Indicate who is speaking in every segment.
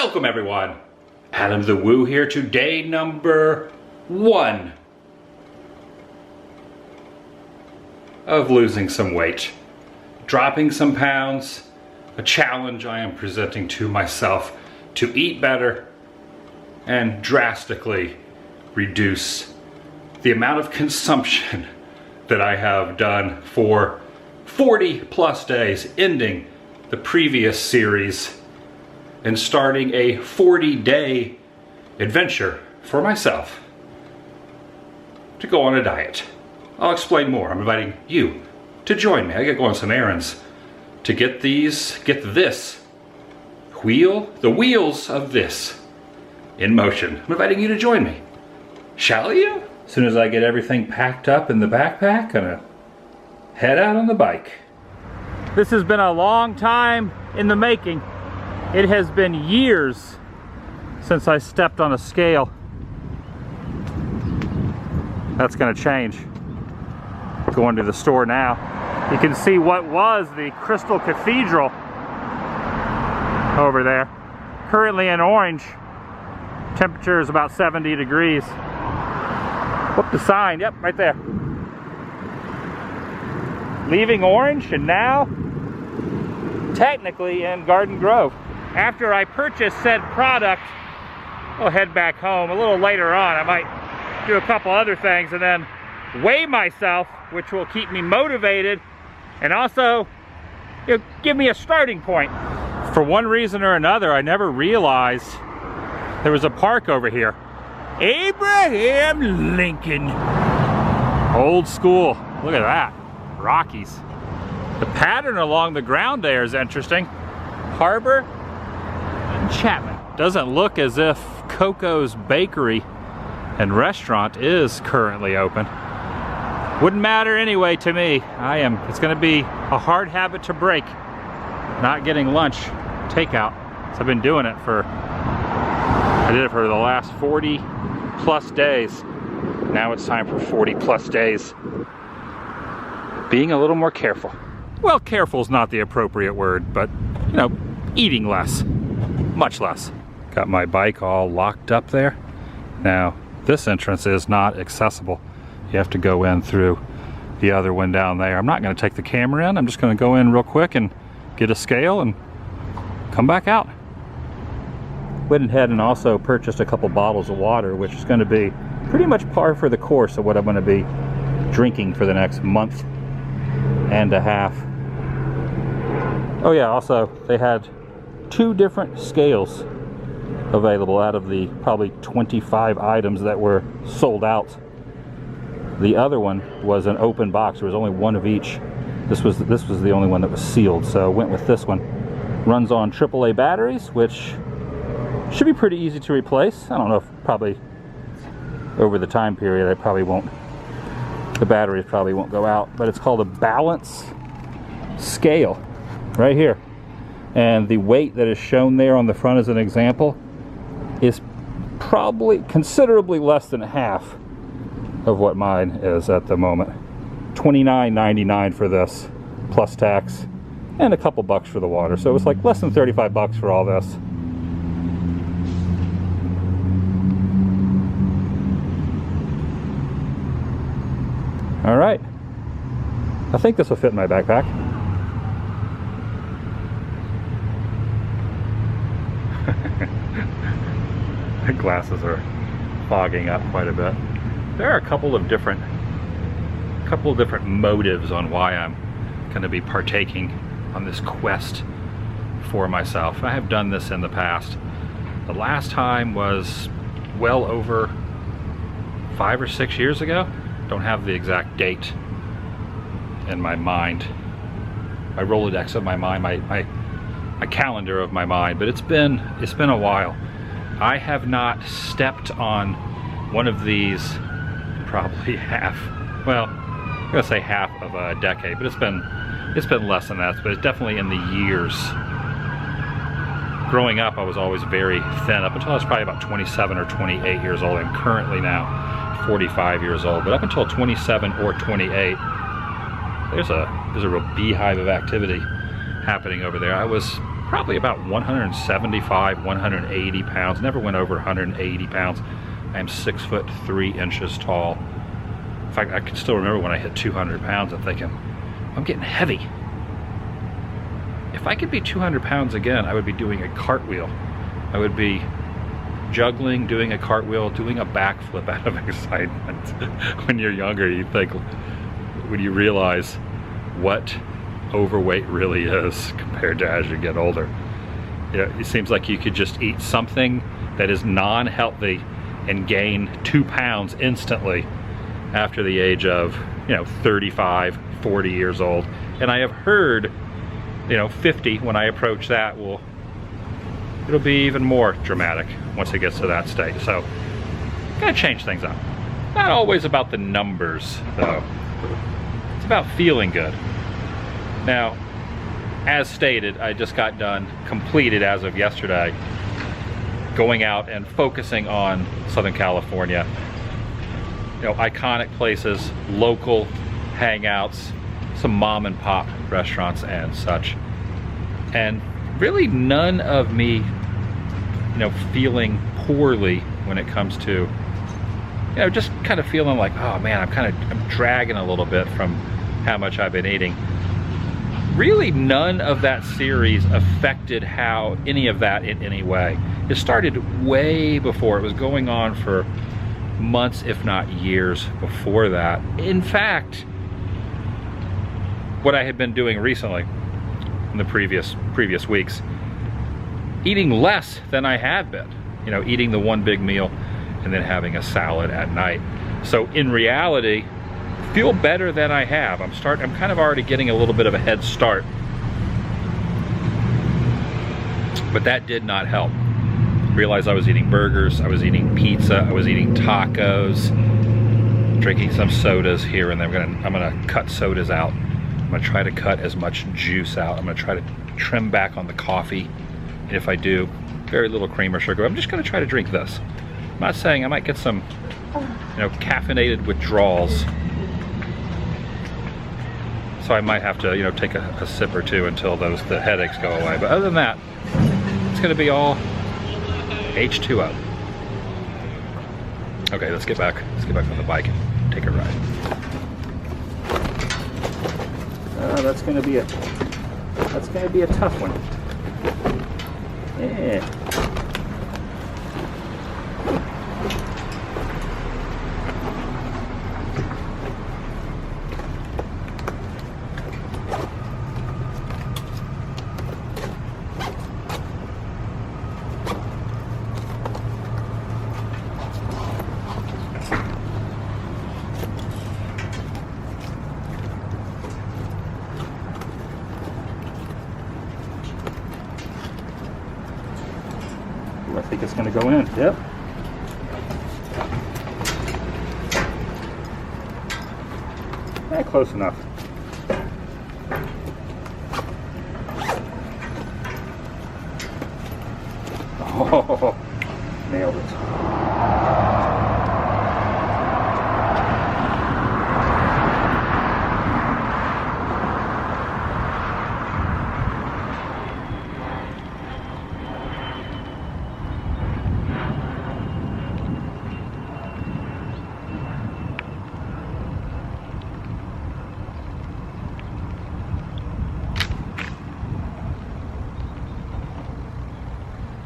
Speaker 1: Welcome everyone. TheDailyWoo here to day number 1 of losing some weight. Dropping some pounds, a challenge I am presenting to myself to eat better and drastically reduce the amount of consumption that I have done for 40 plus days, ending the previous series and starting a 40-day adventure for myself to go on a diet. I'll explain more. I'm inviting you to join me. I gotta go on some errands to get the wheels of this in motion. I'm inviting you to join me. Shall you? As soon as I get everything packed up in the backpack, gonna head out on the bike.
Speaker 2: This has been a long time in the making. It has been years since I stepped on a scale. That's gonna change. Going to the store now. You can see what was the Crystal Cathedral over there. Currently in orange. Temperature is about 70 degrees. Whoop, the sign, yep, right there. Leaving orange and now technically in Garden Grove. After I purchase said product, I'll head back home. A little later on, I might do a couple other things and then weigh myself, which will keep me motivated and also give me a starting point. For one reason or another, I never realized there was a park over here. Abraham Lincoln. Old school. Look at that. Rockies. The pattern along the ground there is interesting. Harbor and Chapman. Doesn't look as if Coco's Bakery and Restaurant is currently open. Wouldn't matter anyway to me. It's gonna be a hard habit to break. Not getting lunch takeout. So I've been doing it I did it for the last 40 plus days. Now it's time for 40 plus days. Being a little more careful. Well, careful is not the appropriate word, but eating less, much less. Got my bike all locked up there. Now, this entrance is not accessible. You have to go in through the other one down there. I'm not gonna take the camera in. I'm just gonna go in real quick and get a scale and come back out. Went ahead and also purchased a couple bottles of water, which is gonna be pretty much par for the course of what I'm gonna be drinking for the next month and a half. Oh yeah, also they had 2 different scales available out of the probably 25 items that were sold out. The other one was an open box. There was only one of each. This was the only one that was sealed, so went with this one. Runs on AAA batteries, which should be pretty easy to replace. I don't know if probably over the time period the batteries probably won't go out, but it's called a balance scale right here. And the weight that is shown there on the front as an example is probably considerably less than half of what mine is at the moment. $29.99 for this, plus tax, and a couple bucks for the water. So it was like less than 35 bucks for all this. All right, I think this will fit in my backpack. The glasses are fogging up quite a bit. There are a couple of different motives on why I'm going to be partaking on this quest for myself. I have done this in the past. The last time was well over 5 or 6 years ago. Don't have the exact date in my mind. My Rolodex of my mind, my calendar of my mind, but it's been a while. I have not stepped on one of these probably half of a decade, but it's been less than that, but it's definitely in the years. Growing up, I was always very thin, up until I was probably about 27 or 28 years old. I'm currently now 45 years old, but up until 27 or 28, there's a real beehive of activity happening over there. I was probably about 175, 180 pounds. Never went over 180 pounds. I am 6'3" tall. In fact, I can still remember when I hit 200 pounds, I'm thinking, I'm getting heavy. If I could be 200 pounds again, I would be doing a cartwheel. I would be juggling, doing a cartwheel, doing a backflip out of excitement. When you're younger, you think, when you realize what overweight really is compared to as you get older. You know, it seems like you could just eat something that is non-healthy and gain 2 pounds instantly after the age of, 35, 40 years old. And I have heard, 50, when I approach that, it'll be even more dramatic once it gets to that state. So, gotta change things up. Not always about the numbers, though. It's about feeling good. Now, as stated, I just got done, completed as of yesterday, going out and focusing on Southern California. Iconic places, local hangouts, some mom and pop restaurants and such. And really none of me, feeling poorly when it comes to, just kind of feeling like, oh man, I'm dragging a little bit from how much I've been eating. Really none of that series affected how any of that in any way. It started way before. It was going on for months, if not years before that. In fact, what I had been doing recently in the previous weeks, eating less than I had been. Eating the one big meal and then having a salad at night. So in reality, feel better than I have. I'm kind of already getting a little bit of a head start. But that did not help. Realized I was eating burgers, I was eating pizza, I was eating tacos, drinking some sodas here and there. I'm gonna cut sodas out. I'm gonna try to cut as much juice out. I'm gonna try to trim back on the coffee. And if I do, very little cream or sugar. I'm just gonna try to drink this. I'm not saying I might get some, caffeinated withdrawals. So I might have to, take a sip or two until the headaches go away. But other than that, it's gonna be all H2O. Okay, let's get back on the bike and take a ride. That's gonna be a tough one. Yeah. I think it's going to go in. Yep. Close enough. Oh, nailed it.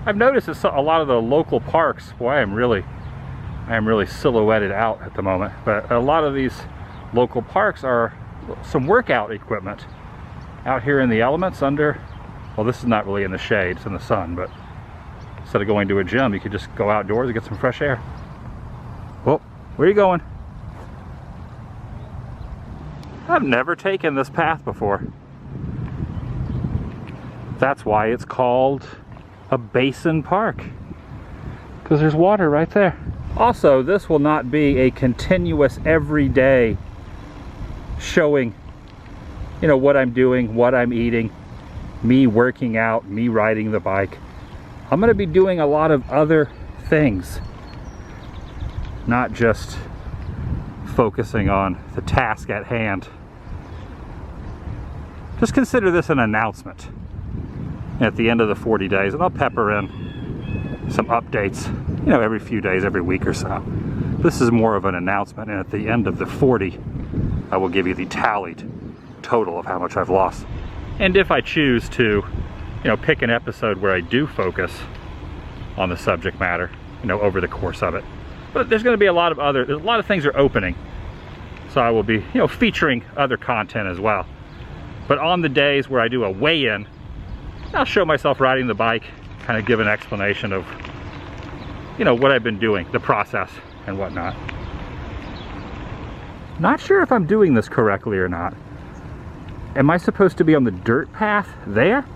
Speaker 2: I've noticed that a lot of the local parks, boy, I am really silhouetted out at the moment, but a lot of these local parks are some workout equipment out here in the elements under, well, this is not really in the shade, it's in the sun, but instead of going to a gym, you could just go outdoors and get some fresh air. Well, where are you going? I've never taken this path before. That's why it's called a basin park, because there's water right there. Also, this will not be a continuous everyday showing, what I'm doing, what I'm eating, me working out, me riding the bike. I'm going to be doing a lot of other things, not just focusing on the task at hand. Just consider this an announcement. at the end of the 40 days, and I'll pepper in some updates, you know, every few days, every week or so. This is more of an announcement, and at the end of the 40, I will give you the tallied total of how much I've lost. And if I choose to, you know, pick an episode where I do focus on the subject matter, you know, over the course of it. But there's going to be a lot of things are opening. So I will be, you know, featuring other content as well. But on the days where I do a weigh-in, I'll show myself riding the bike, kind of give an explanation of, you know, what I've been doing, the process and whatnot. Not sure if I'm doing this correctly or not. Am I supposed to be on the dirt path there?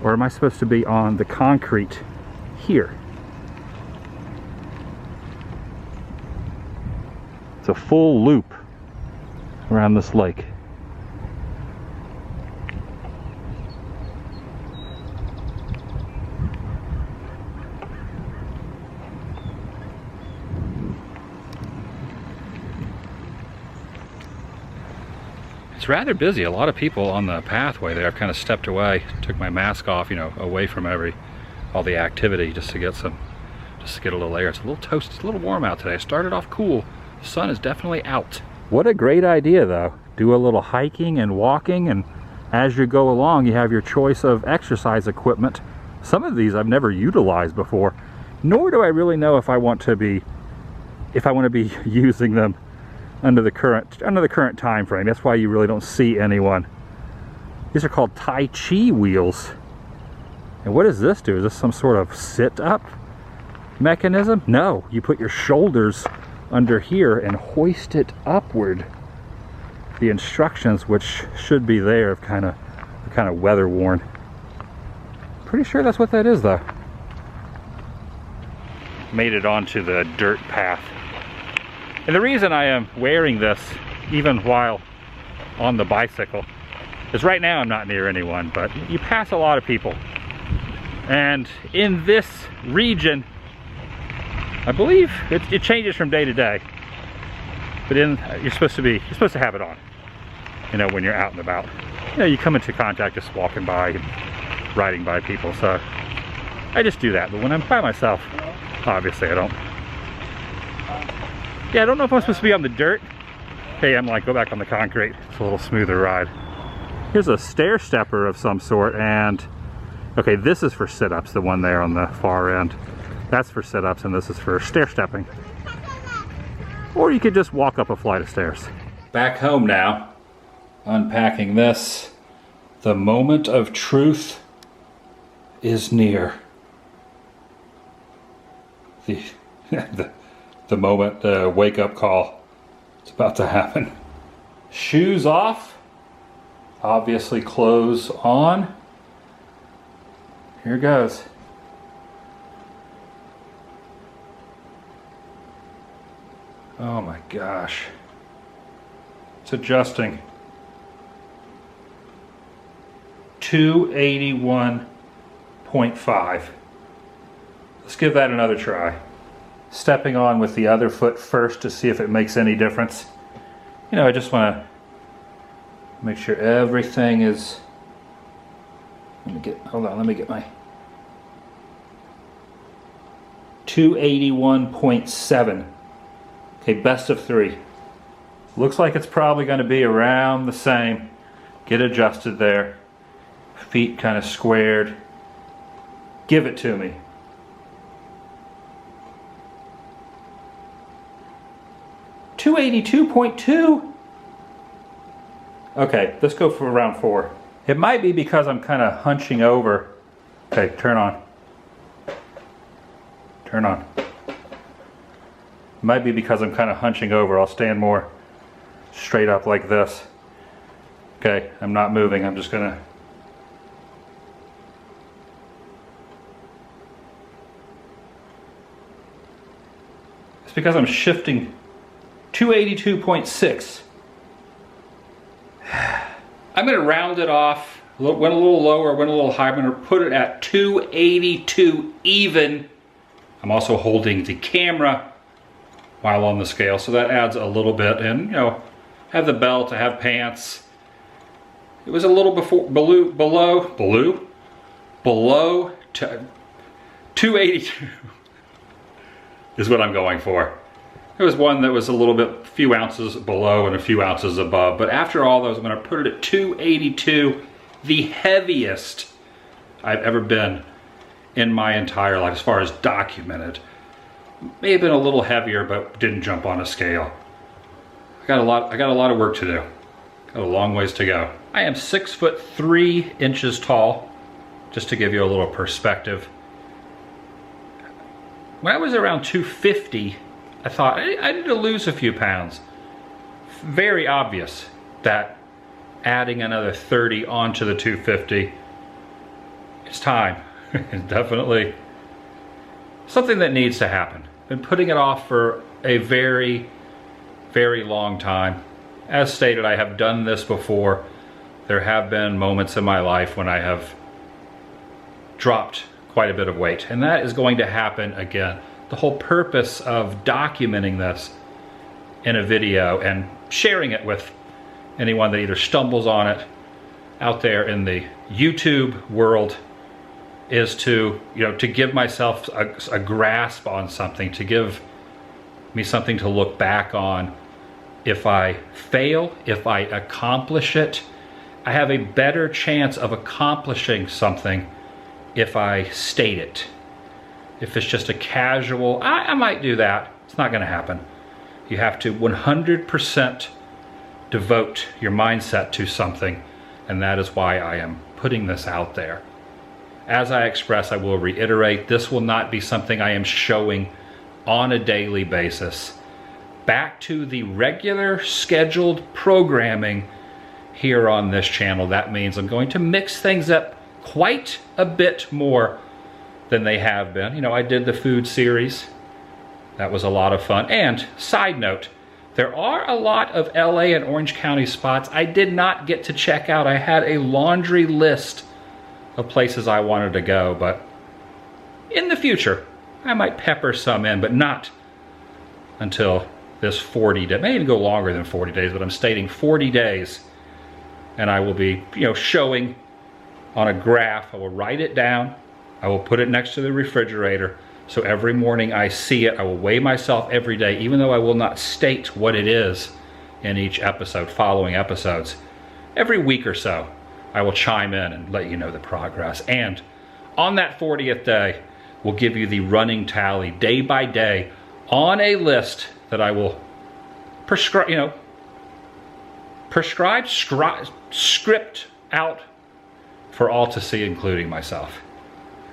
Speaker 2: Or am I supposed to be on the concrete here? It's a full loop around this lake. It's rather busy. A lot of people on the pathway there. I've kind of stepped away, took my mask off, you know, away from all the activity just to get a little air. It's a little toasty, it's a little warm out today. I started off cool. The sun is definitely out. What a great idea though. Do a little hiking and walking, and as you go along you have your choice of exercise equipment. Some of these I've never utilized before, nor do I really know if I want to be using them under the current time frame. That's why you really don't see anyone. These are called Tai Chi wheels. And what does this do? Is this some sort of sit-up mechanism? No, you put your shoulders under here and hoist it upward. The instructions, which should be there, are kind of weather worn. Pretty sure that's what that is though. Made it onto the dirt path. And the reason I am wearing this even while on the bicycle is right now I'm not near anyone, but you pass a lot of people. And in this region, I believe it changes from day to day. But you're supposed to have it on, you know, when you're out and about. You know, you come into contact just walking by and riding by people, so I just do that. But when I'm by myself, obviously I don't. Yeah, I don't know if I'm supposed to be on the dirt. Okay, I'm like, go back on the concrete. It's a little smoother ride. Here's a stair stepper of some sort, and okay, this is for sit-ups, the one there on the far end. That's for sit-ups, and this is for stair stepping. Or you could just walk up a flight of stairs. Back home now, unpacking this. The moment of truth is near. The moment, the wake-up call. It's about to happen. Shoes off. Obviously clothes on. Here goes. Oh my gosh. It's adjusting. 281.5. Let's give that another try. Stepping on with the other foot first to see if it makes any difference. You know, I just want to make sure everything is... hold on, let me get my... 281.7. Okay, best of 3. Looks like it's probably going to be around the same. Get adjusted there. Feet kind of squared. Give it to me. 282.2. Okay, let's go for around 4. It might be because I'm kind of hunching over. Okay, turn on. Turn on. It might be because I'm kind of hunching over. I'll stand more straight up like this. Okay, I'm not moving. I'm just gonna... It's because I'm shifting. 282.6. I'm going to round it off. Went a little lower, went a little higher. I'm going to put it at 282 even. I'm also holding the camera while on the scale, so that adds a little bit. And, you know, have the belt, I have pants. It was a little below
Speaker 1: below 282 is what I'm going for. There was one that was a little bit, few ounces below and a few ounces above, but after all those, I'm gonna put it at 282, the heaviest I've ever been in my entire life as far as documented. May have been a little heavier, but didn't jump on a scale. I got a lot of work to do. Got a long ways to go. I am 6'3" tall, just to give you a little perspective. When I was around 250, I thought I need to lose a few pounds. Very obvious that adding another 30 onto the 250, it's time. It's definitely something that needs to happen. Been putting it off for a very, very long time. As stated, I have done this before. There have been moments in my life when I have dropped quite a bit of weight, and that is going to happen again. The whole purpose of documenting this in a video and sharing it with anyone that either stumbles on it out there in the YouTube world is to, to give myself a grasp on something, to give me something to look back on. If I fail, if I accomplish it, I have a better chance of accomplishing something if I state it. If it's just a casual, I might do that. It's not gonna happen. You have to 100% devote your mindset to something, and that is why I am putting this out there. As I express, I will reiterate, this will not be something I am showing on a daily basis. Back to the regular scheduled programming here on this channel. That means I'm going to mix things up quite a bit more than they have been. I did the food series. That was a lot of fun. And side note, there are a lot of LA and Orange County spots I did not get to check out. I had a laundry list of places I wanted to go, but in the future, I might pepper some in, but not until this 40 days. May even go longer than 40 days, but I'm stating 40 days. And I will be, showing on a graph. I will write it down. I will put it next to the refrigerator. So every morning I see it. I will weigh myself every day, even though I will not state what it is in each episode, following episodes. Every week or so, I will chime in and let you know the progress. And on that 40th day, we'll give you the running tally day by day on a list that I will prescribe, script out for all to see, including myself.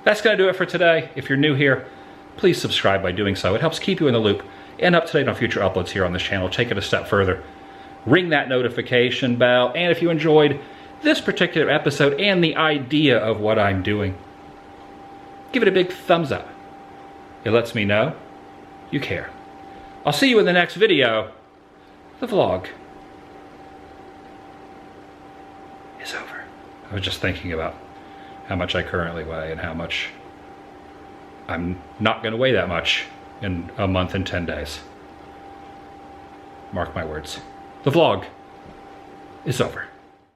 Speaker 1: That's going to do it for today. If you're new here, please subscribe by doing so. It helps keep you in the loop and up to date on future uploads here on this channel. Take it a step further. Ring that notification bell. And if you enjoyed this particular episode and the idea of what I'm doing, give it a big thumbs up. It lets me know you care. I'll see you in the next video. The vlog is over. I was just thinking about how much I currently weigh and how much I'm not going to weigh that much in a month and 10 days. Mark my words. The vlog is over.